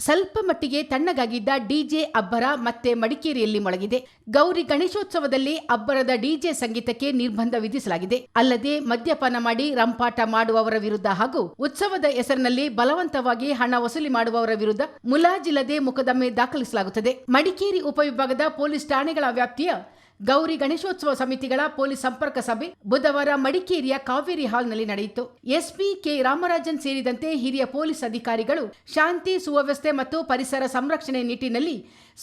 ಸ್ವಲ್ಪ ಮಟ್ಟಿಗೆ ತಣ್ಣಗಾಗಿದ್ದ ಡಿಜೆ ಅಬ್ಬರ ಮತ್ತೆ ಮಡಿಕೇರಿಯಲ್ಲಿ ಮೊಳಗಿದೆ. ಗೌರಿ ಗಣೇಶೋತ್ಸವದಲ್ಲಿ ಅಬ್ಬರದ ಡಿಜೆ ಸಂಗೀತಕ್ಕೆ ನಿರ್ಬಂಧ ವಿಧಿಸಲಾಗಿದೆ. ಅಲ್ಲದೆ ಮದ್ಯಪಾನ ಮಾಡಿ ರಂಪಾಟ ಮಾಡುವವರ ವಿರುದ್ಧ ಹಾಗೂ ಉತ್ಸವದ ಹೆಸರಿನಲ್ಲಿ ಬಲವಂತವಾಗಿ ಹಣ ವಸೂಲಿ ಮಾಡುವವರ ವಿರುದ್ಧ ಮುಲಾಜಿಲ್ಲದೆ ಮೊಕದ್ದಮೆ ದಾಖಲಿಸಲಾಗುತ್ತದೆ. ಮಡಿಕೇರಿ ಉಪವಿಭಾಗದ ಪೊಲೀಸ್ ಠಾಣೆಗಳ ವ್ಯಾಪ್ತಿಯ ಗೌರಿ ಗಣೇಶೋತ್ಸವ ಸಮಿತಿಗಳ ಪೊಲೀಸ್ ಸಂಪರ್ಕ ಸಭೆ ಬುಧವಾರ ಮಡಿಕೇರಿಯ ಕಾವೇರಿ ಹಾಲ್ನಲ್ಲಿ ನಡೆಯಿತು. ಎಸ್ಪಿ ಕೆ ರಾಮರಾಜನ್ ಸೇರಿದಂತೆ ಹಿರಿಯ ಪೊಲೀಸ್ ಅಧಿಕಾರಿಗಳು ಶಾಂತಿ, ಸುವ್ಯವಸ್ಥೆ ಮತ್ತು ಪರಿಸರ ಸಂರಕ್ಷಣೆ ನಿಟ್ಟಿನಲ್ಲಿ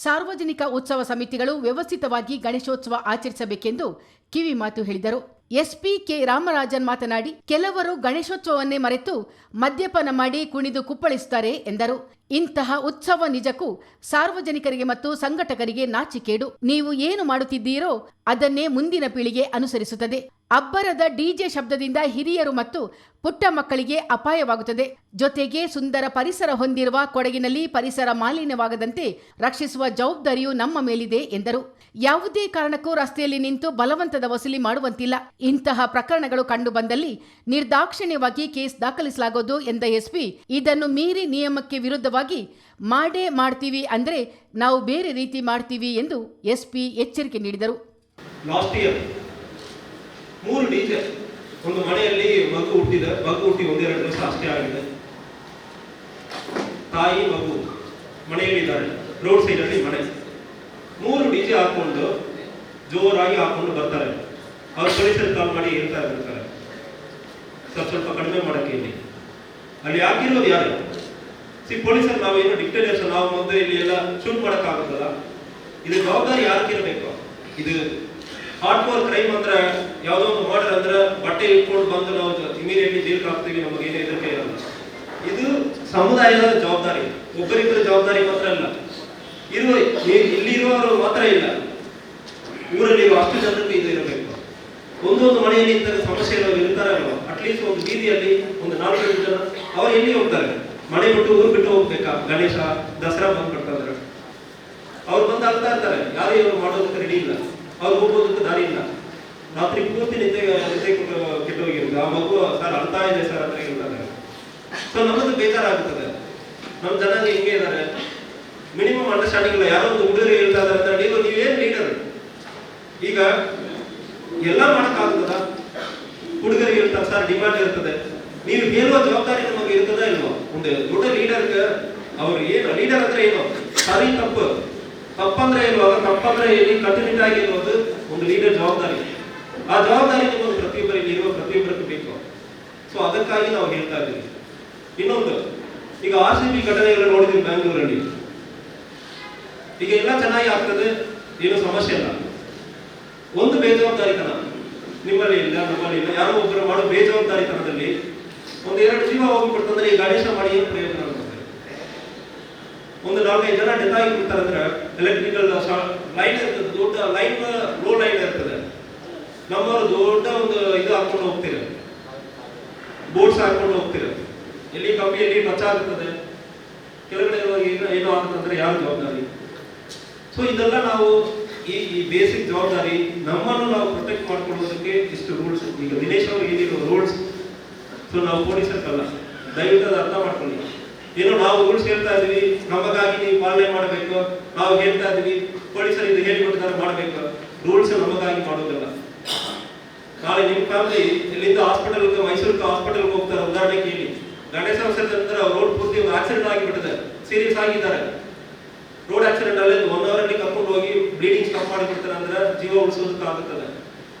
ಸಾರ್ವಜನಿಕ ಉತ್ಸವ ಸಮಿತಿಗಳು ವ್ಯವಸ್ಥಿತವಾಗಿ ಗಣೇಶೋತ್ಸವ ಆಚರಿಸಬೇಕೆಂದು ಕಿವಿ ಮಾತು ಹೇಳಿದರು. ಎಸ್ಪಿ ಕೆ ರಾಮರಾಜನ್ ಮಾತನಾಡಿ, ಕೆಲವರು ಗಣೇಶೋತ್ಸವವನ್ನೇ ಮರೆತು ಮದ್ಯಪಾನ ಮಾಡಿ ಕುಣಿದು ಕುಪ್ಪಳಿಸುತ್ತಾರೆ ಎಂದರು. ಇಂತಹ ಉತ್ಸವ ನಿಜಕ್ಕೂ ಸಾರ್ವಜನಿಕರಿಗೆ ಮತ್ತು ಸಂಘಟಕರಿಗೆ ನಾಚಿಕೇಡು. ನೀವು ಏನು ಮಾಡುತ್ತಿದ್ದೀರೋ ಅದನ್ನೇ ಮುಂದಿನ ಪೀಳಿಗೆ ಅನುಸರಿಸುತ್ತದೆ. ಅಬ್ಬರದ ಡಿಜೆ ಶಬ್ದದಿಂದ ಹಿರಿಯರು ಮತ್ತು ಪುಟ್ಟ ಮಕ್ಕಳಿಗೆ ಅಪಾಯವಾಗುತ್ತದೆ. ಜೊತೆಗೆ ಸುಂದರ ಪರಿಸರ ಹೊಂದಿರುವ ಕೊಡಗಿನಲ್ಲಿ ಪರಿಸರ ಮಾಲಿನ್ಯವಾಗದಂತೆ ರಕ್ಷಿಸುವ ಜವಾಬ್ದಾರಿಯು ನಮ್ಮ ಮೇಲಿದೆ ಎಂದರು. ಯಾವುದೇ ಕಾರಣಕ್ಕೂ ರಸ್ತೆಯಲ್ಲಿ ನಿಂತು ಬಲವಂತದ ವಸೂಲಿ ಮಾಡುವಂತಿಲ್ಲ. ಇಂತಹ ಪ್ರಕರಣಗಳು ಕಂಡು ಬಂದಲ್ಲಿ ನಿರ್ದಾಕ್ಷಿಣ್ಯವಾಗಿ ಕೇಸ್ ದಾಖಲಿಸಲಾಗುವುದು ಎಂದ ಎಸ್ಪಿ, ಇದನ್ನು ಮೀರಿ ನಿಯಮಕ್ಕೆ ವಿರುದ್ಧವಾಗಿ ಮಾಡೇ ಮಾಡ್ತೀವಿ ಅಂದ್ರೆ ನಾವು ಬೇರೆ ರೀತಿ ಮಾಡ್ತೀವಿ ಎಂದು ಎಸ್ಪಿ ಎಚ್ಚರಿಕೆ ನೀಡಿದರು. ಲಾಸ್ಟ್ ಇಯರ್ 3 ಡಿಜೆ ಒಂದು ಮನೆಯಲ್ಲಿ ಮಗು ಹುಟ್ಟಿ ಒಂದೆರಡು ದಿವಸ ಅಷ್ಟೇ ಆಗಿದೆ. ತಾಯಿ ಮಗು ಮನೆಯಲ್ಲಿದ್ದಾರೆ, ರೋಡ್ ಸೈಡ್ ಅಲ್ಲಿ ಮನೆ. 3 ಡಿಜೆ ಹಾಕೊಂಡು ಜೋರಾಗಿ ಹಾಕೊಂಡು ಬರ್ತಾರೆ. ಅವ್ರು ಪೊಲೀಸರು ಕಾಲ್ ಮಾಡಿ ಹೇಳ್ತಾ ಇರ್ತಾರೆ, ಸ್ವಲ್ಪ ಕಡಿಮೆ ಮಾಡಕ್ಕೆ. ಅಲ್ಲಿ ಹಾಕಿರೋದು ಯಾರು? ಪೊಲೀಸರು ನಾವೇನು ಡಿಕ್ಟೇಟರ್ಸ್, ನಾವು ಮುಂದೆ ಇಲ್ಲಿ ಎಲ್ಲ ಶೂಟ್ ಮಾಡಕ್ಕಾಗುತ್ತಲ್ಲ. ಇದು ಜವಾಬ್ದಾರಿ ಯಾರಿಗಿರ್ಬೇಕು? ಇದು ಹಾರ್ಡ್ ಕೋರ್ ಕ್ರೈಮ್ ಅಂದ್ರೆ ಯಾವುದೋ ಒಂದು ಮರ್ಡರ್ ಅಂದ್ರೆ ಬಟ್ಟೆ ಇಟ್ಕೊಂಡು ಬಂದು ನಾವು ಇಮಿಡಿಯೇಟ್ಲಿ ಜೈಲ್ಗೆ ಹಾಕ್ತೀವಿ, ನಮಗೇನು ಎದುರಿಕೆ ಇರಲ್ಲ. ಇದು ಸಮುದಾಯದ ಜವಾಬ್ದಾರಿ, ಒಬ್ಬರಿಬ್ಬರ ಜವಾಬ್ದಾರಿ ಮಾತ್ರ ಅಲ್ಲ. ಇಲ್ಲಿರುವವರು ಮಾತ್ರ ಇಲ್ಲ, ಊರಲ್ಲಿರುವ ಅಷ್ಟು ಜನರಿಗೆ ಇದು ಇರಬೇಕು. ಒಂದೊಂದು ಮನೆಯಲ್ಲಿ ಇಂಥ ಸಮಸ್ಯೆ ಇರ್ತಾರೆ ಅಲ್ವಾ, ಅಟ್ಲೀಸ್ಟ್ ಒಂದು ಬೀದಿಯಲ್ಲಿ ಒಂದು 4-5 ಜನ ಅವ್ರು ಎಲ್ಲಿ ಹೋಗ್ತಾರೆ? ಮನೆ ಬಿಟ್ಟು ಊರು ಬಿಟ್ಟು ಹೋಗ್ಬೇಕಾ? ಗಣೇಶ ದಸರಾ ಬಂದ್ಬಿಡ್ತಾರೆ, ಅವ್ರು ಬಂದು ಆಗ್ತಾ ಇರ್ತಾರೆ. ಯಾರು ಇವರು ಮಾಡೋದಕ್ಕೆ ರೆಡಿ ಇಲ್ಲ, ಅವ್ರು ಹೋಗೋದಕ್ಕೆ ದಾರಿ ಇಲ್ಲ. ರಾತ್ರಿ ಪೂರ್ತಿ ನಿದ್ದೆ ಕೆಟ್ಟೋಗಿರುತ್ತೆ. ಆ ಮಗು ಸರ್ ಅಳ್ತಾ ಇದೆ ಸರ್ ಅಂತ ಹೇಳ್ತಾರೆ. ಸೊ ನಮ್ಮದು ಬೇಜಾರಾಗುತ್ತದೆ. ನಮ್ಮ ಜನ ಹೆಂಗೆ ಇದ್ದಾರೆ, ಮಿನಿಮಮ್ ಅಂಡರ್ಸ್ಟ್ಯಾಂಡಿಂಗ್ ಇಲ್ಲ. ಯಾರೋ ಒಂದು ಹುಡುಗರು ಹೇಳ್ತಾ ಇದ್ದಾರೆ, ನೀವೇನ್ ಲೀಡರ್? ಈಗ ಎಲ್ಲ ಮಾಡಕ್ಕಾಗ್ತದ? ಹುಡುಗರಿಗೆ ಹೇಳ್ತಾರೆ ಸರ್ ಡಿಮಾಂಡ್ ಇರ್ತದೆ, ನೀವು ಹೇಳುವ ಜವಾಬ್ದಾರಿ ನಮಗೆ ಇರ್ತದ ಇಲ್ವೋ? ಒಂದು ದೊಡ್ಡ ಲೀಡರ್ಗೆ ಅವ್ರು ಏನು ಲೀಡರ್ ಅಂದ್ರೆ ಏನು? ಸರಿ ತಪ್ಪಂದ್ರೆ ಏನು? ತಪ್ಪಂದ್ರೆ ಇಲ್ಲಿ ಕಂಟಿನ್ಯೂಟ್ ಆಗಿ ಇರುವುದು ಒಂದು ಲೀಡರ್ ಜವಾಬ್ದಾರಿ. ಆ ಜವಾಬ್ದಾರಿ ನಿಮ್ಮದು ಪ್ರತಿಯೊಬ್ಬರಿಗೆ ಬೇಕು. ಸೊ ಅದಕ್ಕಾಗಿ ನಾವು ಹೇಳ್ತಾ ಇದ್ದೀವಿ. ಇನ್ನೊಂದು, ಈಗ RCB ಘಟನೆಗಳು ನೋಡಿದ್ವಿ ಬ್ಯಾಂಗ್ಳೂರಲ್ಲಿ. ಈಗ ಎಲ್ಲ ಚೆನ್ನಾಗಿ ಆಗ್ತದೆ, ಏನು ಸಮಸ್ಯೆ ಇಲ್ಲ. ಒಂದು ಬೇಜವಾಬ್ದಾರಿತನ ನಿಮ್ಮಲ್ಲಿ ಇಲ್ಲ, ನಮ್ಮಲ್ಲಿ ಇಲ್ಲ. ಯಾರೋ ಒಬ್ಬರು ಮಾಡೋ ಬೇಜವಾಬ್ದಾರಿತನದಲ್ಲಿ 1-2 ಜೀವ ಹೋಗ್ಬಿಡ್ತಂದ್ರೆ ಈ ಗಣೇಶ ಮಾಡಿ ಏನು ಪ್ರಯೋಜನ ಆಗುತ್ತೆ? ಒಂದು 4-5 ಜನ ಡೆತ್ ಆಗಿ ಬಿಡ್ತಾರೆ ಅಂದ್ರೆ ಎಲೆಕ್ಟ್ರಿಕಲ್ ಲೈನ್ ಇರ್ತದೆ, ದೊಡ್ಡ ಲೈನ್, ಲೋ ಲೈನ್ ಇರ್ತದೆ. ನಮ್ಮವರು ದೊಡ್ಡ ಒಂದು ಇದು ಹಾಕೊಂಡು ಹೋಗ್ತೀರ, ಬೋರ್ಡ್ಸ್ ಹಾಕೊಂಡು ಹೋಗ್ತೀರ. ಎಲ್ಲಿ ಕಂಬಿಯಲ್ಲಿ ಟಚ್ ಆಗುತ್ತದೆ, ಕೆಳಗಡೆ ಏನೋ ಆಗುತ್ತಂದ್ರೆ ಯಾರು ಜವಾಬ್ದಾರಿ? ಸೊ ಇದೆಲ್ಲ ನಾವು ಈ ಬೇಸಿಕ್ ಜವಾಬ್ದಾರಿ ನಮ್ಮನ್ನು ನಾವು ಪ್ರೊಟೆಕ್ಟ್ ಮಾಡ್ಕೊಳ್ಳೋದಕ್ಕೆ ಇಷ್ಟು ರೂಲ್ಸ್. ಈಗ ದಿನೇಶ್ ಅವರು ಏನಿರೋ ರೂಲ್ಸ್, ಸೊ ನಾವು ಪೊಲೀಸರ್ಗಲ್ಲ, ದಯವಿಟ್ಟು ಅದು ಅರ್ಥ ಮಾಡ್ಕೊಳ್ಳಿ. ಏನೋ ನಾವು ರೂಲ್ಸ್ ಹೇಳ್ತಾ ಇದೀವಿ, ನಮಗಾಗಿ ನೀವು ಪಾಲನೆ ಮಾಡಬೇಕು, ನಾವು ಹೇಳ್ತಾ ಇದೀವಿ, ಪೊಲೀಸರು ಇದು ಹೇಳಿಬಿಡ್ತಾರೆ ಮಾಡಬೇಕು. ರೂಲ್ಸ್ ನಮಗಾಗಿ ಮಾಡೋದಿಲ್ಲ. ನಾಳೆ ನಿಮ್ಮ ಫ್ಯಾಮಿಲಿ ಇಲ್ಲಿಂದ ಹಾಸ್ಪಿಟಲ್ಗೆ, ಮೈಸೂರಿಗೆ ಹಾಸ್ಪಿಟಲ್ಗೆ ಹೋಗ್ತಾರೆ. ಉದಾಹರಣೆ ಕೇಳಿ, ಗಣೇಶ ನಂತರ ರೋಡ್ ಪೂರ್ತಿ ಒಂದು ಆಕ್ಸಿಡೆಂಟ್ ಆಗಿಬಿಟ್ಟಿದೆ, ಸೀರಿಯಸ್ ಆಗಿದ್ದಾರೆ. ರೋಡ್ ಆಕ್ಸಿಡೆಂಟ್ ಅಲ್ಲಿ 1 hour ಅಲ್ಲಿ ಕರ್ಕೊಂಡು ಹೋಗಿ ಬ್ಲೀಡಿಂಗ್ ಸ್ಟಾಪ್ ಮಾಡಿಬಿಡ್ತಾರೆ ಅಂದ್ರೆ ಜೀವ ಉಳಿಸೋದಕ್ಕಾಗುತ್ತದೆ.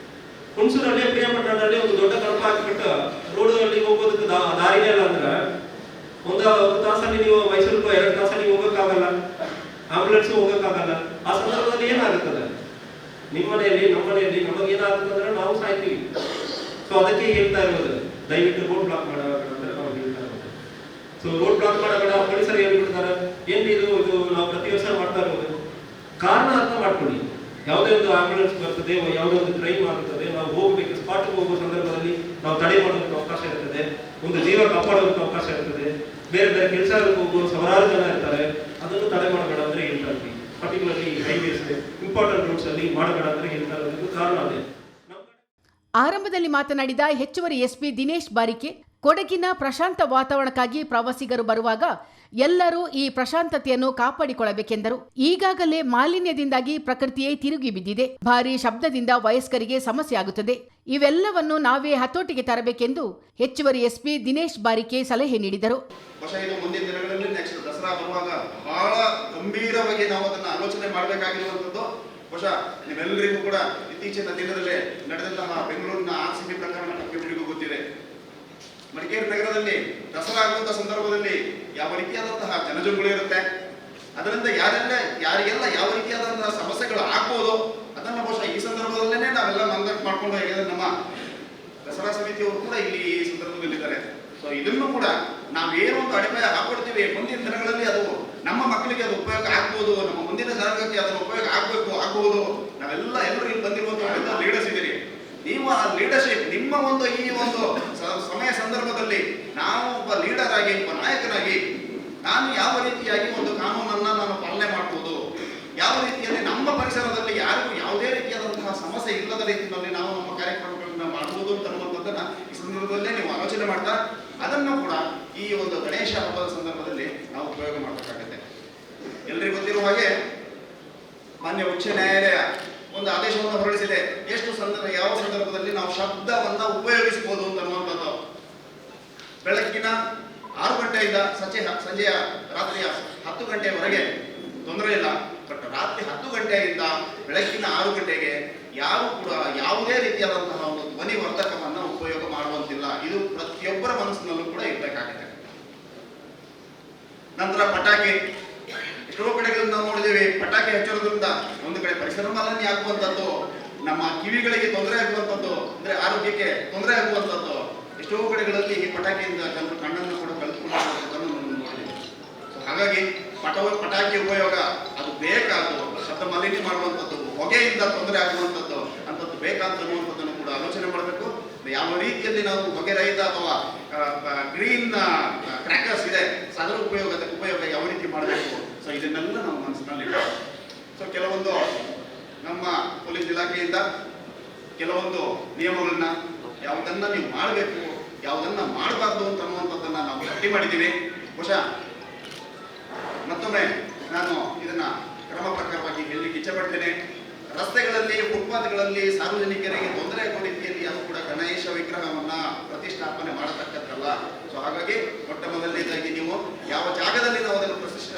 ಹುಣಸೂರಲ್ಲಿ, ಪ್ರಿಯಪಟ್ಟಣದಲ್ಲಿ ಒಂದು ದೊಡ್ಡ ಕಳಪ ಹಾಕಿಬಿಟ್ಟು ರೋಡ್ ಅಲ್ಲಿ ಹೋಗೋದಕ್ಕೆ ದಾರಿನೇ ಇಲ್ಲ ಅಂದ್ರೆ ಒಂದು ತಾಸಲ್ಲಿ ನೀವು ಮೈಸೂರಿಗೆ 2 ತಾಸಲ್ಲಿ ಹೋಗಕ್ಕಾಗಲ್ಲ, ಆಂಬುಲೆನ್ಸ್ ಹೋಗಕ್ಕಾಗಲ್ಲ. ಆ ಸಂದರ್ಭದಲ್ಲಿ ಏನಾಗುತ್ತದೆ? ನಿಮ್ಮ ಮನೆಯಲ್ಲಿ, ನಮ್ಮ ಮನೆಯಲ್ಲಿ ನಮಗೆ ಏನಾಗುತ್ತೆ ಅಂದ್ರೆ ನಾವು ಸಾಯ್ತೀವಿ. ಸೊ ಅದಕ್ಕೆ ಹೇಳ್ತಾ ಇರೋದು, ದಯವಿಟ್ಟು ರೋಡ್ ಬ್ಲಾಕ್ ಮಾಡಬೇಡ ಅಂತ ನಾವು ಹೇಳ್ತಾ ಇರೋದು. ಸೊ ರೋಡ್ ಬ್ಲಾಕ್ ಮಾಡಬೇಡ, ಪೊಲೀಸರು ಹೇಳ್ಬಿಡ್ತಾರೆ. ಏನ್ ಇದು ನಾವು ಪ್ರತಿ ವರ್ಷ ಮಾಡ್ತಾ ಇರೋದು. ಕಾರಣ ಅರ್ಥ ಮಾಡ್ಕೊಳ್ಳಿ. ಯಾವುದೇ ಒಂದು ಆಂಬುಲೆನ್ಸ್ ಬರ್ತದೆ, ಯಾವುದೇ ಒಂದು ಕ್ರೈಮ್ ಆಗುತ್ತದೆ, ನಾವು ಹೋಗ್ಬೇಕು, ಸ್ಪಾಟ್ಗೆ ಹೋಗೋ ಸಂದರ್ಭದಲ್ಲಿ ನಾವು ತಡೆ ಮಾಡೋದಕ್ಕೆ ಅವಕಾಶ ಇರ್ತದೆ, ಒಂದು ಜೀವ ಕಾಪಾಡೋದಕ್ಕೆ ಅವಕಾಶ ಇರ್ತದೆ. ಬೇರೆ ಬೇರೆ ಕೆಲಸಗಳಿಗೆ ಹೋಗುವ ಸಾವಿರಾರು ಜನ ಇರ್ತಾರೆ, ಅದನ್ನು ತಡೆ ಮಾಡಬೇಡ ಅಂದ್ರೆ ಹೇಳ್ತಾ ಇದ್ವಿ. ಪರ್ಟಿಕ್ಯುಲರ್ಲಿ ಹೈವೇಸ್, ಇಂಪಾರ್ಟೆಂಟ್ ರೂಟ್ಸ್ ಅಲ್ಲಿ ಮಾಡಬೇಡ ಅಂದ್ರೆ ಹೇಳ್ತಾ ಇರೋದಕ್ಕೆ ಕಾರಣ ಅದೇ. ಆರಂಭದಲ್ಲಿ ಮಾತನಾಡಿದ ಹೆಚ್ಚುವರಿ ಎಸ್ಪಿ ದಿನೇಶ್ ಬಾರಿಕೆ, ಕೊಡಗಿನ ಪ್ರಶಾಂತ ವಾತಾವರಣಕ್ಕಾಗಿ ಪ್ರವಾಸಿಗರು ಬರುವಾಗ ಎಲ್ಲರೂ ಈ ಪ್ರಶಾಂತತೆಯನ್ನು ಕಾಪಾಡಿಕೊಳ್ಳಬೇಕೆಂದರು. ಈಗಾಗಲೇ ಮಾಲಿನ್ಯದಿಂದಾಗಿ ಪ್ರಕೃತಿಯೇ ತಿರುಗಿ ಬಿದ್ದಿದೆ. ಭಾರೀ ಶಬ್ದದಿಂದ ವಯಸ್ಕರಿಗೆ ಸಮಸ್ಯೆ ಆಗುತ್ತದೆ. ಇವೆಲ್ಲವನ್ನು ನಾವೇ ಹತೋಟಿಗೆ ತರಬೇಕೆಂದು ಹೆಚ್ಚುವರಿ ಎಸ್ಪಿ ದಿನೇಶ್ ಬಾರಿಕೆ ಸಲಹೆ ನೀಡಿದರು. ಇದು ಮುಂದಿನ ದಿನಗಳಲ್ಲಿ ನೆಕ್ಸ್ಟ್ ದಸರಾ ಬರುವಾಗ ಬಹಳ ಗಂಭೀರವಾಗಿ ನಾವು ಅದನ್ನ ಆಲೋಚನೆ ಮಾಡಬೇಕಾಗಿರುವಂತದ್ದು. ಬಹುಶಃ ನೀವೆಲ್ಲರಿಗೂ ಕೂಡ ಇತ್ತೀಚಿನ ದಿನದಲ್ಲಿ ನಡೆದಂತಹ ಬೆಂಗಳೂರಿನ RCB ಪ್ರಕರಣ ನಿಮಗೂ ಗೊತ್ತಿದೆ. ಮಡಿಕೇರಿ ನಗರದಲ್ಲಿ ದಸರಾ ಆಗುವಂತಹ ಸಂದರ್ಭದಲ್ಲಿ ಯಾವ ರೀತಿಯಾದಂತಹ ಜನಜಂಗುಳಿ ಇರುತ್ತೆ, ಅದರಿಂದ ಯಾರಿಗೆಲ್ಲ ಯಾವ ರೀತಿಯಾದಂತಹ ಸಮಸ್ಯೆಗಳು ಆಗ್ಬೋದು ಅದನ್ನ ಬಹುಶಃ ಈ ಸಂದರ್ಭದಲ್ಲೇನೆ ನಾವೆಲ್ಲ ಮಂದಟ್ ಮಾಡ್ಕೊಂಡು ನಮ್ಮ ದಸರಾ ಸಮಿತಿಯವರು ಕೂಡ ಇಲ್ಲಿ ಈ ಸಂದರ್ಭದಲ್ಲಿದ್ದಾರೆ. ಸೊ ಇದನ್ನು ಕೂಡ ನಾವೇನೋ ಒಂದು ಅಡಿಪಾಯ ಹಾಕೊಡ್ತೀವಿ, ಮುಂದಿನ ದಿನಗಳಲ್ಲಿ ಅದು ನಮ್ಮ ಮಕ್ಕಳಿಗೆ ಅದು ಉಪಯೋಗ ಆಗ್ಬೋದು, ನಮ್ಮ ಮುಂದಿನ ಜನಾಂಗಕ್ಕೆ ಅದರ ಉಪಯೋಗ ಆಗ್ಬಹುದು. ನಾವೆಲ್ಲ ಎಲ್ಲರೂ ಇಲ್ಲಿ ಬಂದಿರುವಂತಹ ಲೀಡರ್ಸ್ ಇದ್ದೀರಿ. ನೀವು ಆ ಲೀಡರ್ಶಿಪ್ ನಿಮ್ಮ ಒಂದು ಈ ಒಂದು ಸಮಯ ಸಂದರ್ಭದಲ್ಲಿ ನಾವು ಒಬ್ಬ ಲೀಡರ್ ಆಗಿ, ಒಬ್ಬ ನಾಯಕನಾಗಿ ನಾನು ಯಾವ ರೀತಿಯಾಗಿ ಒಂದು ಕಾನೂನನ್ನ ನಾನು ಪಾಲನೆ ಮಾಡಬಹುದು, ಯಾವ ರೀತಿಯಲ್ಲಿ ನಮ್ಮ ಪರಿಸರದಲ್ಲಿ ಯಾರಿಗೂ ಯಾವುದೇ ರೀತಿಯಾದಂತಹ ಸಮಸ್ಯೆ ಇಲ್ಲದ ರೀತಿಯಲ್ಲಿ ನಾವು ನಮ್ಮ ಕಾರ್ಯಕ್ರಮಗಳನ್ನ ಮಾಡಬಹುದು ಅನ್ನುವಂಥದ್ದನ್ನ ಈ ಸಂದರ್ಭದಲ್ಲೇ ನೀವು ಆಲೋಚನೆ ಮಾಡ್ತಾ ಅದನ್ನು ಕೂಡ ಈ ಒಂದು ಗಣೇಶ ಹಬ್ಬದ ಸಂದರ್ಭದಲ್ಲಿ ನಾವು ಉಪಯೋಗ ಮಾಡಬೇಕಾಗುತ್ತೆ. ಎಲ್ರಿಗೂ ಗೊತ್ತಿರುವ ಹಾಗೆ ಮಾನ್ಯ ಉಚ್ಚ ನ್ಯಾಯಾಲಯ ಒಂದು ಆದೇಶವನ್ನು ಹೊರಡಿಸಿದೆ. ಯಾವ ಸಂದರ್ಭದಲ್ಲಿ ನಾವು ಶಬ್ದವನ್ನ ಉಪಯೋಗಿಸಬಹುದು ಅನ್ನುವಂಥದ್ದು. ಬೆಳಗ್ಗಿನ 6 ಗಂಟೆಯಿಂದ ಸಂಜೆಯ ರಾತ್ರಿಯ 10 ಗಂಟೆಯವರೆಗೆ ತೊಂದರೆ ಇಲ್ಲ. ಬಟ್ ರಾತ್ರಿ 10 ಗಂಟೆಯಿಂದ ಬೆಳಗ್ಗಿನ 6 ಗಂಟೆಗೆ ಯಾರು ಕೂಡ ಯಾವುದೇ ರೀತಿಯಾದಂತಹ ಒಂದು ಧ್ವನಿ ವರ್ಧಕವನ್ನ ಉಪಯೋಗ ಮಾಡುವಂತಿಲ್ಲ. ಇದು ಪ್ರತಿಯೊಬ್ಬರ ಮನಸ್ಸಿನಲ್ಲೂ ಕೂಡ ಇರಬೇಕಾಗಿದೆ. ನಂತರ ಪಟಾಕಿ, ಎಷ್ಟೋ ಕಡೆಗಳಲ್ಲಿ ನಾವು ನೋಡಿದ್ದೇವೆ, ಪಟಾಕಿ ಹಚ್ಚೋದ್ರಿಂದ ಒಂದು ಕಡೆ ಪರಿಸರ ಮಾಲಿನ್ಯ ಆಗುವಂಥದ್ದು, ನಮ್ಮ ಕಿವಿಗಳಿಗೆ ತೊಂದರೆ ಆಗುವಂಥದ್ದು, ಅಂದ್ರೆ ಆರೋಗ್ಯಕ್ಕೆ ತೊಂದರೆ ಆಗುವಂಥದ್ದು. ಎಷ್ಟೋ ಕಡೆಗಳಲ್ಲಿ ಈ ಪಟಾಕಿಯಿಂದ ಜನರು ಕಣ್ಣನ್ನು ಕೂಡ ಕಳೆದುಕೊಳ್ಳುವಂಥದ್ದನ್ನು ನೋಡಿದ್ದೇವೆ. ಹಾಗಾಗಿ ಪಟಾಕಿ ಉಪಯೋಗ ಅದು ಬೇಕಾದ್ದು, ಶಬ್ದ ಮಾಲಿನ್ಯ ಮಾಡುವಂಥದ್ದು, ಹೊಗೆಯಿಂದ ತೊಂದರೆ ಆಗುವಂಥದ್ದು ಅಂಥದ್ದು ಬೇಕಾದ ಅನ್ನುವಂಥದ್ದನ್ನು ಕೂಡ ಆಲೋಚನೆ ಮಾಡಬೇಕು. ಯಾವ ರೀತಿಯಲ್ಲಿ ನಾವು ಹೊಗೆ ರಹಿತ ಅಥವಾ ಗ್ರೀನ್ ಕ್ರ್ಯಾಕರ್ಸ್ ಇದೆ, ಅದರ ಉಪಯೋಗ ಯಾವ ರೀತಿ ಮಾಡಬೇಕು, ಸೊ ಇದನ್ನೆಲ್ಲ ನಾವು ಮನಸ್ಸಿನಲ್ಲಿ. ಸೊ ಕೆಲವೊಂದು ನಮ್ಮ ಪೊಲೀಸ್ ಇಲಾಖೆಯಿಂದ ಕೆಲವೊಂದು ನಿಯಮಗಳನ್ನ ಯಾವುದನ್ನ ನೀವು ಮಾಡಬೇಕು, ಯಾವುದನ್ನ ಮಾಡಬಾರ್ದು ಅಂತ ಅನ್ನುವಂಥದ್ದನ್ನ ನಾವು ಪಟ್ಟಿ ಮಾಡಿದ್ದೀವಿ. ಬಹುಶಃ ಮತ್ತೊಮ್ಮೆ ನಾನು ಇದನ್ನ ಕ್ರಮ ಪ್ರಕಾರವಾಗಿ ಹೇಳಲಿಕ್ಕೆ ಇಚ್ಛೆಪಡ್ತೇನೆ. ರಸ್ತೆಗಳಲ್ಲಿ, ಫುಟ್ಪಾತ್ಗಳಲ್ಲಿ ಸಾರ್ವಜನಿಕರಿಗೆ ತೊಂದರೆ ಆಗುವ ರೀತಿಯಲ್ಲಿ ಅದು ಕೂಡ ಗಣೇಶ ವಿಗ್ರಹವನ್ನ ಪ್ರತಿಷ್ಠಾಪನೆ ಮಾಡತಕ್ಕದ್ದಲ್ಲ. ಸೊ ಹಾಗಾಗಿ ಮೊಟ್ಟ ಮೊದಲನೇದಾಗಿ ನೀವು ಯಾವ ಜಾಗದಲ್ಲಿ ನಾವು ಅದನ್ನು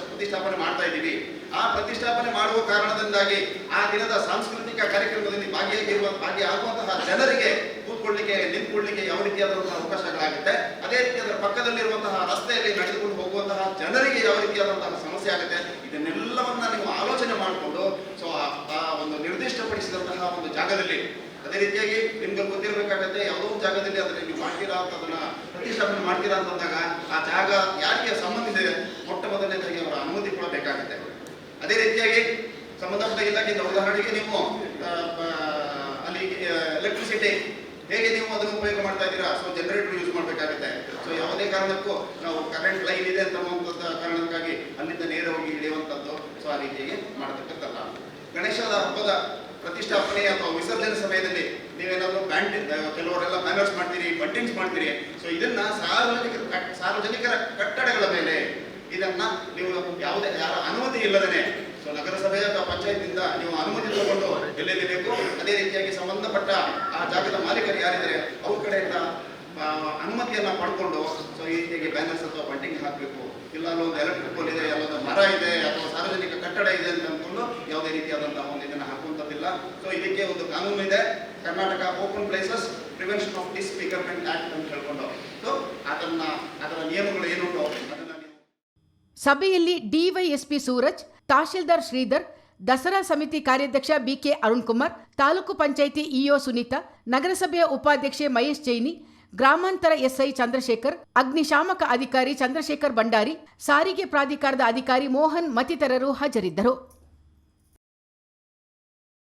ಪ್ರತಿಷ್ಠಾಪನೆ ಮಾಡ್ತಾ ಇದ್ದೀವಿ, ಆ ಪ್ರತಿಷ್ಠಾಪನೆ ಮಾಡುವ ಕಾರಣದಿಂದಾಗಿ ಆ ದಿನದ ಸಾಂಸ್ಕೃತಿಕ ಕಾರ್ಯಕ್ರಮದಲ್ಲಿ ಭಾಗಿಯಾಗುವಂತಹ ಜನರಿಗೆ ಕೂತ್ಕೊಳ್ಳಿಕ್ಕೆ, ನಿಂತ್ಕೊಳ್ಳಿಕ್ಕೆ ಯಾವ ರೀತಿಯಾದಂತಹ ಅವಕಾಶಗಳಾಗುತ್ತೆ, ಅದೇ ರೀತಿ ಅದರ ಪಕ್ಕದಲ್ಲಿರುವಂತಹ ರಸ್ತೆಯಲ್ಲಿ ನಡೆದುಕೊಂಡು ಹೋಗುವಂತಹ ಜನರಿಗೆ ಯಾವ ರೀತಿಯಾದಂತಹ ಸಮಸ್ಯೆ ಆಗುತ್ತೆ, ಇದನ್ನೆಲ್ಲವನ್ನ ನೀವು ಆಲೋಚನೆ ಮಾಡಿಕೊಂಡು ಸೊ ಆ ಒಂದು ನಿರ್ದಿಷ್ಟಪಡಿಸಿದಂತಹ ಒಂದು ಜಾಗದಲ್ಲಿ, ಅದೇ ರೀತಿಯಾಗಿ ನಿಮ್ಗೆ ಗೊತ್ತಿರಬೇಕಾಗತ್ತೆ, ಯಾವುದೋ ಒಂದು ಜಾಗದಲ್ಲಿ ಅದನ್ನ ನೀವು ಮಾಡ್ತೀರಾ ಅಂತ ಅದನ್ನ ಪ್ರತಿಷ್ಠಾಪನೆ ಮಾಡ್ತೀರಾ ಅಂತಂದಾಗ ಆ ಜಾಗ ಯಾರಿಗೆ ಸಂಬಂಧಿಸಿದೆ ಮೊಟ್ಟ ಮೊದಲನೇದಾಗಿ ಅವರ ಅನುಮತಿ ಕೂಡ ಬೇಕಾಗುತ್ತೆ. ಅದೇ ರೀತಿಯಾಗಿ ಸಂಬಂಧಪಟ್ಟ ಇಲಾಖೆಯಿಂದ ಉದಾಹರಣೆಗೆ ನೀವು ಅಲ್ಲಿ ಎಲೆಕ್ಟ್ರಿಸಿಟಿ ಹೇಗೆ ನೀವು ಅದನ್ನು ಉಪಯೋಗ ಮಾಡ್ತಾ ಇದ್ದೀರಾ, ಸೊ ಜನರೇಟರ್ ಯೂಸ್ ಮಾಡಬೇಕಾಗುತ್ತೆ. ಸೊ ಯಾವುದೇ ಕಾರಣಕ್ಕೂ ನಾವು ಕರೆಂಟ್ ಲೈನ್ ಇದೆ ಅಂತ ಕಾರಣಕ್ಕಾಗಿ ಅಲ್ಲಿಂದ ನೇರವಾಗಿ ಇಳಿಯುವಂಥದ್ದು, ಸೊ ಆ ರೀತಿಯಾಗಿ ಮಾಡತಕ್ಕದ್ದಲ್ಲ. ಗಣೇಶದ ಹಬ್ಬದ ಪ್ರತಿಷ್ಠಾಪನೆ ಅಥವಾ ವಿಸರ್ಜನೆ ಸಮಯದಲ್ಲಿ ನೀವೇನಾದರೂ ಕೆಲವರೆಲ್ಲ ಬ್ಯಾನರ್ಸ್ ಮಾಡ್ತೀರಿ, ಬಂಟಿಂಗ್ಸ್ ಮಾಡ್ತೀರಿ. ಸೊ ಇದನ್ನ ಸಾರ್ವಜನಿಕರ ಕಟ್ಟಡಗಳ ಮೇಲೆ ಇದನ್ನ ನೀವು ಯಾರ ಅನುಮತಿ ಇಲ್ಲದೇನೆ, ಸೊ ನಗರಸಭೆ ಅಥವಾ ಪಂಚಾಯತ್ನಿಂದ ನೀವು ಅನುಮತಿ ತಗೊಂಡು ಎಲ್ಲೆಲ್ಲಿ ಬೇಕು ಅದೇ ರೀತಿಯಾಗಿ ಸಂಬಂಧಪಟ್ಟ ಆ ಜಾಗದ ಮಾಲೀಕರು ಯಾರಿದ್ದಾರೆ ಅವ್ರ ಕಡೆಯಿಂದ ಅನುಮತಿಯನ್ನ ಪಡ್ಕೊಂಡು ಸೊ ಈ ರೀತಿಯಾಗಿ ಬ್ಯಾನರ್ಸ್ ಅಥವಾ ಬಂಟಿಂಗ್ ಹಾಕಬೇಕು. ಇಲ್ಲ ಅಲ್ಲೊಂದು ಎಲೆಕ್ಟ್ರಿಕ್ ಪೋಲ್ ಇದೆ, ಅಲ್ಲೊಂದು ಮರ ಇದೆ ಅಥವಾ ಸಾರ್ವಜನಿಕ ಕಟ್ಟಡ ಇದೆ ಅಂತ ಅಂದ್ಕೊಂಡು ಯಾವುದೇ ರೀತಿಯಾದಂತಹ ಒಂದು ಇದನ್ನ ಹಾಕುವಂಥದ್ದಿಲ್ಲ. ಸೊ ಇದಕ್ಕೆ ಒಂದು ಕಾನೂನು ಇದೆ, Karnataka open places prevention of disfigurement act ಅಂತ ಹೇಳ್ಕೊಂಡು. ಸೊ ಅದರ ನಿಯಮಗಳು ಏನುಂಟು ಅದನ್ನ ಸಭೆಯಲ್ಲಿ ಡಿವೈಎಸ್ಪಿ ಸೂರಜ್, ತಹಶೀಲ್ದಾರ್ ಶ್ರೀಧರ್, ದಸರಾ ಸಮಿತಿ ಕಾರ್ಯಾಧ್ಯಕ್ಷ ಬಿಕೆ ಅರುಣ್ ಕುಮಾರ್, ತಾಲೂಕು ಪಂಚಾಯಿತಿ ಇಒ ಸುನೀತಾ, ನಗರಸಭೆಯ ಉಪಾಧ್ಯಕ್ಷೆ ಮಹೇಶ್ ಜೈನಿ, ಗ್ರಾಮಾಂತರ ಎಸ್ಐ ಚಂದ್ರಶೇಖರ್, ಅಗ್ನಿಶಾಮಕ ಅಧಿಕಾರಿ ಚಂದ್ರಶೇಖರ್ ಭಂಡಾರಿ, ಸಾರಿಗೆ ಪ್ರಾಧಿಕಾರದ ಅಧಿಕಾರಿ ಮೋಹನ್ ಮತ್ತಿತರರು ಹಾಜರಿದ್ದರು.